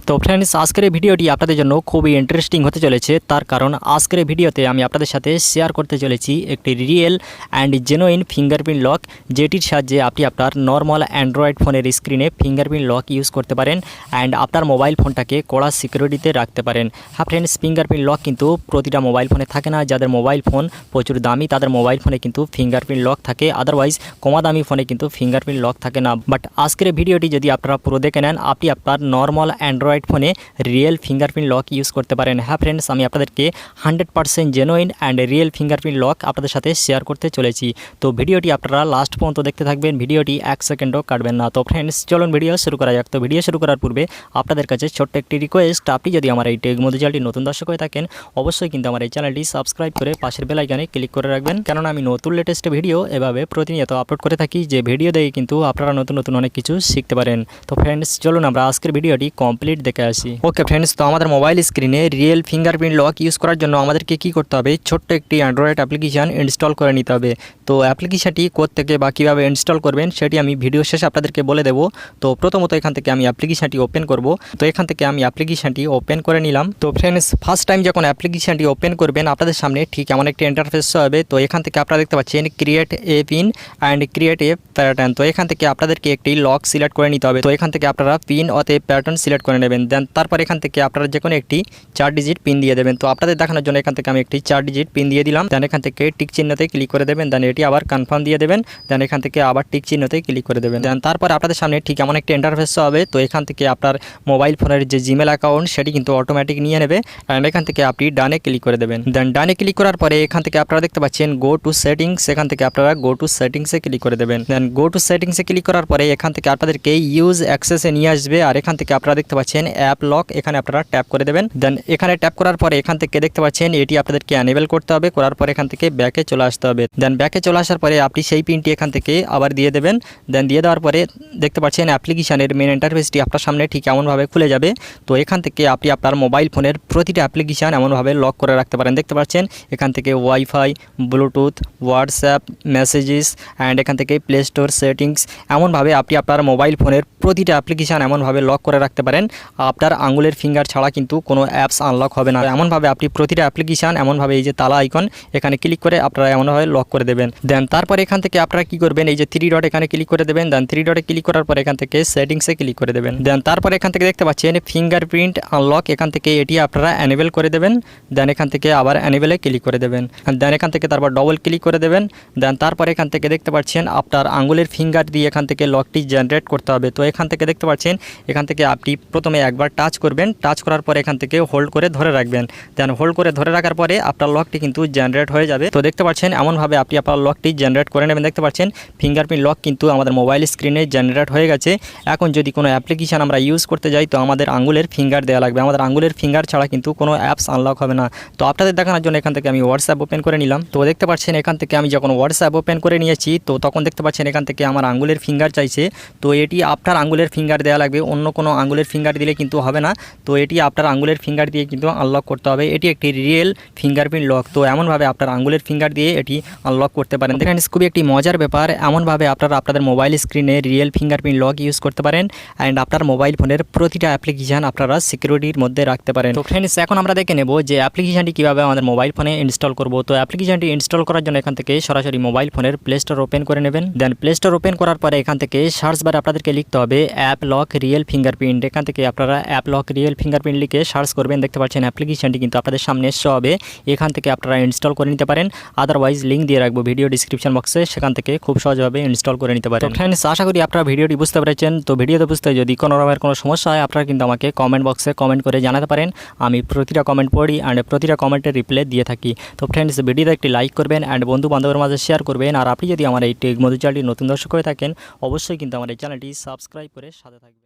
তো ফ্রেন্ডস, আজকের এই ভিডিওটি আপনাদের জন্য খুবই ইন্টারেস্টিং হতে চলেছে। তার কারণ আজকের এই ভিডিওতে আমি আপনাদের সাথে শেয়ার করতে চলেছি একটি real and genuine fingerprint lock, যেটির সাহায্যে আপনি আপনার নর্মাল অ্যান্ড্রয়েড ফোনের স্ক্রিনে ফিঙ্গারপ্রিন্ট লক ইউজ করতে পারেন অ্যান্ড আপনার মোবাইল ফোনটাকে কড়া সিকিউরিটিতে রাখতে পারেন। হ্যাঁ ফ্রেন্ডস, ফিঙ্গারপ্রিন্ট লক কিন্তু প্রতিটা মোবাইল ফোনে থাকে না। যাদের মোবাইল ফোন প্রচুর দামি তাদের মোবাইল ফোনে কিন্তু ফিঙ্গারপ্রিন্ট লক থাকে, আদারওয়াইজ কমা দামি ফোনে কিন্তু ফিঙ্গারপ্রিন্ট লক থাকে না। বাট আজকের ভিডিওটি যদি আপনারা পুরো দেখে নেন, আপনি আপনার নর্মাল অ্যান্ড্রয়েড ফোনে রিয়েল ফিঙ্গারপ্রিন্ট লক ইউজ করতে পারেন। হ্যাঁ ফ্রেন্ডস, আমি আপনাদেরকে 100% genuine and real fingerprint lock আপনাদের সাথে শেয়ার করতে চলেছি। তো ভিডিওটি আপনারা লাস্ট পর্যন্ত দেখতে থাকবেন, ভিডিওটি 1 সেকেন্ডও কাটবেন না। তো ফ্রেন্ডস, চলুন ভিডিও শুরু করা যাক। তো ভিডিও শুরু করার পূর্বে আপনাদের কাছে ছোট্ট একটি রিকোয়েস্ট, আপনি যদি আমার এই টেক মধু চ্যানেলটি নতুন দর্শক হয়ে থাকেন, অবশ্যই কিন্তু আমার এই চ্যানেলটি সাবস্ক্রাইব করে পাশের বেল আইকনে ক্লিক করে রাখবেন, কেননা আমি নতুন লেটেস্ট ভিডিও এভাবে প্রতিনিয়ত আপলোড করে থাকি, যে ভিডিও দেখে কিন্তু আপনারা নতুন নতুন অনেক কিছু শিখতে পারেন। তো ফ্রেন্ডস, চলুন আমরা আজকের ভিডিওটি কমপ্লিট দেখে আসি। ওকে ফ্রেন্ডস, তো আমাদের মোবাইল স্ক্রিনে রিয়েল ফিঙ্গারপ্রিন্ট লক ইউজ করার জন্য আমাদেরকে কি করতে হবে, ছোট্ট একটি অ্যান্ড্রয়েড অ্যাপ্লিকেশান ইনস্টল করে নিতে হবে। তো অ্যাপ্লিকেশানটি কোত্থেকে বা কীভাবে ইনস্টল করবেন সেটি আমি ভিডিও শেষে আপনাদেরকে বলে দেবো। তো প্রথমত এখান থেকে আমি অ্যাপ্লিকেশানটি ওপেন করব। তো এখান থেকে আমি অ্যাপ্লিকেশানটি ওপেন করে নিলাম। তো ফ্রেন্ডস, ফার্স্ট টাইম যখন অ্যাপ্লিকেশানটি ওপেন করবেন আপনাদের সামনে ঠিক এমন একটি ইন্টারফেস হবে। তো এখান থেকে আপনারা দেখতে পাচ্ছেন create a pin and create a pattern. তো এখান থেকে আপনাদেরকে একটি লক সিলেক্ট করে নিতে হবে। তো এখান থেকে আপনারা পিন অথবা প্যাটার্ন সিলেক্ট করে নেবেন। দেন তারপর এখান থেকে আপনারা যে কোনো একটি 4 ডিজিট পিন দিয়ে দেবেন। তো আপনাদের দেখানোর জন্য এখান থেকে আমি একটি 4 ডিজিট পিন দিয়ে দিলাম। দেন এখান থেকে টিক চিহ্নতে ক্লিক করে দেবেন। দেন এটি আবার কনফার্ম দিয়ে দেবেন। দেন এখান থেকে আবার টিক চিহ্নতে ক্লিক করে দেবেন। দেন তারপর আপনাদের সামনে ঠিক এমন একটি ইন্টারফেস হবে। তো এখান থেকে আপনার মোবাইল ফোনের যে জিমেল অ্যাকাউন্ট সেটি কিন্তু অটোমেটিক নিয়ে নেবে। অ্যান্ড এখান থেকে আপনি ডানে ক্লিক করে দেবেন। দেন ডানে ক্লিক করার পরে এখান থেকে আপনারা দেখতে পাচ্ছেন গো টু সেটিংস। এখান থেকে আপনারা গো টু সেটিংসে ক্লিক করে দেবেন। দেন গো টু সেটিংসে ক্লিক করার পরে এখান থেকে আপনাদেরকে ইউজ অ্যাক্সেসে নিয়ে আসবে। আর এখান থেকে আপনারা দেখতে পাচ্ছেন অ্যাপ লক, এখানে আপনারা ট্যাপ করে দেবেন। দেন এখানে ট্যাপ করার পরে এখান থেকে দেখতে পাচ্ছেন এটি আপনাদেরকে এনেবল করতে হবে। করার পরে এখান থেকে ব্যাকে চলে আসতে হবে। দেন ব্যাকে চলে আসার পরে আপনি সেই পিনটি এখান থেকে আবার দিয়ে দেবেন। দেন দিয়ে দেওয়ার পরে দেখতে পাচ্ছেন অ্যাপ্লিকেশানের মেন ইন্টারফেসটি আপনার সামনে ঠিক এমনভাবে খুলে যাবে। তো এখান থেকে আপনি আপনার মোবাইল ফোনের প্রতিটা অ্যাপ্লিকেশান এমনভাবে লক করে রাখতে পারেন। দেখতে পাচ্ছেন এখান থেকে wifi, Bluetooth, WhatsApp, messages and এখান থেকে প্লে স্টোর সেটিংস, এমনভাবে আপনি আপনার মোবাইল ফোনের প্রতিটা অ্যাপ্লিকেশান এমনভাবে লক করে রাখতে পারেন আপনার আঙুলের ফিঙ্গার ছাড়া কিন্তু কোনো অ্যাপস আনলক হবে না। এমনভাবে আপনি প্রতিটা অ্যাপ্লিকেশান এমনভাবে এই যে তালা আইকন এখানে ক্লিক করে আপনারা এমনভাবে লক করে দেবেন। দেন তারপরে এখান থেকে আপনারা কি করবেন, এই যে 3 ডট এখানে ক্লিক করে দেবেন। দেন 3 ডটে ক্লিক করার পর এখান থেকে সেটিংসে ক্লিক করে দেবেন। দেন তারপরে এখান থেকে দেখতে পাচ্ছেন ফিঙ্গারপ্রিন্ট আনলক, এখান থেকে এটি আপনারা এনেবল করে দেবেন। দেন এখান থেকে আবার এনেবলে ক্লিক করে দেবেন। দেন এখান থেকে তারপর ডবল ক্লিক করে দেবেন। দেন তারপরে এখান থেকে দেখতে পাচ্ছেন আপনার আঙ্গুলের ফিঙ্গার দিয়ে এখান থেকে লকটি জেনারেট করতে হবে। তো এখান থেকে দেখতে পাচ্ছেন এখান থেকে আপনি প্রথমে একবার টাচ করবেন। টাচ করার পরে এখান থেকে হোল্ড করে ধরে রাখবেন। দেন হোল্ড করে ধরে রাখার পরে আপনার লকটি কিন্তু জেনারেট হয়ে যাবে। তো দেখতে পাচ্ছেন এমনভাবে আপনি আপনার লকটি জেনারেট করে নেবেন। দেখতে পাচ্ছেন ফিঙ্গারপ্রিন্ট লক কিন্তু আমাদের মোবাইল স্ক্রিনে জেনারেট হয়ে গেছে। এখন যদি কোনো অ্যাপ্লিকেশান আমরা ইউজ করতে যাই তো আমাদের আঙ্গুলের ফিঙ্গার দেওয়া লাগবে। আমাদের আঙ্গুলের ফিঙ্গার ছাড়া কিন্তু কোনো অ্যাপস আনলক হবে না। তো আপনাদের দেখানোর জন্য এখান থেকে আমি হোয়াটসঅ্যাপ ওপেন করে নিলাম। তো দেখতে পাচ্ছেন এখান থেকে আমি যখন হোয়াটসঅ্যাপ ওপেন করে নিয়েছি তো তখন দেখতে পাচ্ছেন এখান থেকে আমার আঙ্গুলের ফিঙ্গার চাইছে। তো এটি আপনার আঙ্গুলের ফিঙ্গার দেওয়া লাগবে, অন্য কোনো আঙ্গুলের ফিঙ্গার দিলে কিন্তু হবে না। তো এটি আপনার আঙ্গুলের ফিঙ্গার দিয়ে কিন্তু আনলক করতে হবে। এটি একটি রিয়েল ফিঙ্গারপ্রিন্ট লক। তো এমনভাবে আপনার আঙ্গুলের ফিঙ্গার দিয়ে এটি আনলক করতে পারেন। দেখেন খুবই একটি মজার ব্যাপার, এমনভাবে আপনারা আপনাদের মোবাইল স্ক্রিনে রিয়েল ফিঙ্গারপ্রিন্ট লক ইউজ করতে পারেন অ্যান্ড আপনার মোবাইল ফোনের প্রতিটা অ্যাপ্লিকেশান আপনারা সিকিউরিটির মধ্যে রাখতে পারেন। তো ফ্রেন্ডস, এখন আমরা দেখে নেব যে অ্যাপ্লিকেশানটি কীভাবে আমাদের মোবাইল ফোনে ইনস্টল করব। তো অ্যাপ্লিকেশানটি ইনস্টল করার জন্য এখান থেকে সরাসরি মোবাইল ফোনের প্লে স্টোর ওপেন করে নেবেন। দেন প্লে স্টোর ওপেন করার পরে এখান থেকে সার্চ বারে আপনাদেরকে লিখতে হবে অ্যাপ লক রিয়েল ফিঙ্গারপ্রিন্ট। এখান থেকে আপনারা অ্যাপ লক রিয়েল ফিঙ্গারপ্রিন্ট লিখে সার্চ করবেন। দেখতে পাচ্ছেন অ্যাপ্লিকেশানটি কিন্তু আপনাদের সামনে শো হবে। এখান থেকে আপনারা ইনস্টল করে নিতে পারেন, আদারওয়াইজ লিঙ্ক দিয়ে রাখবো ভিডিও ডিসক্রিপশন বক্সে, সেখান থেকে খুব সহজভাবে ইনস্টল করে নিতে পারেন। ফ্রেন্ডস, আশা করি আপনারা ভিডিওটি বুঝতে পেরেছেন। তো ভিডিওতে বুঝতে যদি কোনো রকমের কোনো সমস্যা হয় আপনারা কিন্তু আমাকে কমেন্ট বক্সে কমেন্ট করে জানাতে পারেন। আমি প্রতিটা কমেন্ট পড়ি অ্যান্ড প্রতিটা কমেন্টের রিপ্লাই দিয়ে থাকি। তো ফ্রেন্ডস, ভিডিওতে একটি লাইক করবেন অ্যান্ড বন্ধু বান্ধবের মাঝে শেয়ার করবেন। আর আপনি যদি আমার এই টেক মধু চ্যানেলটি নতুন দর্শক হয়ে থাকেন অবশ্যই কিন্তু আমার এই চ্যানেলটি সাবস্ক্রাইব করে সাথে থাকবেন।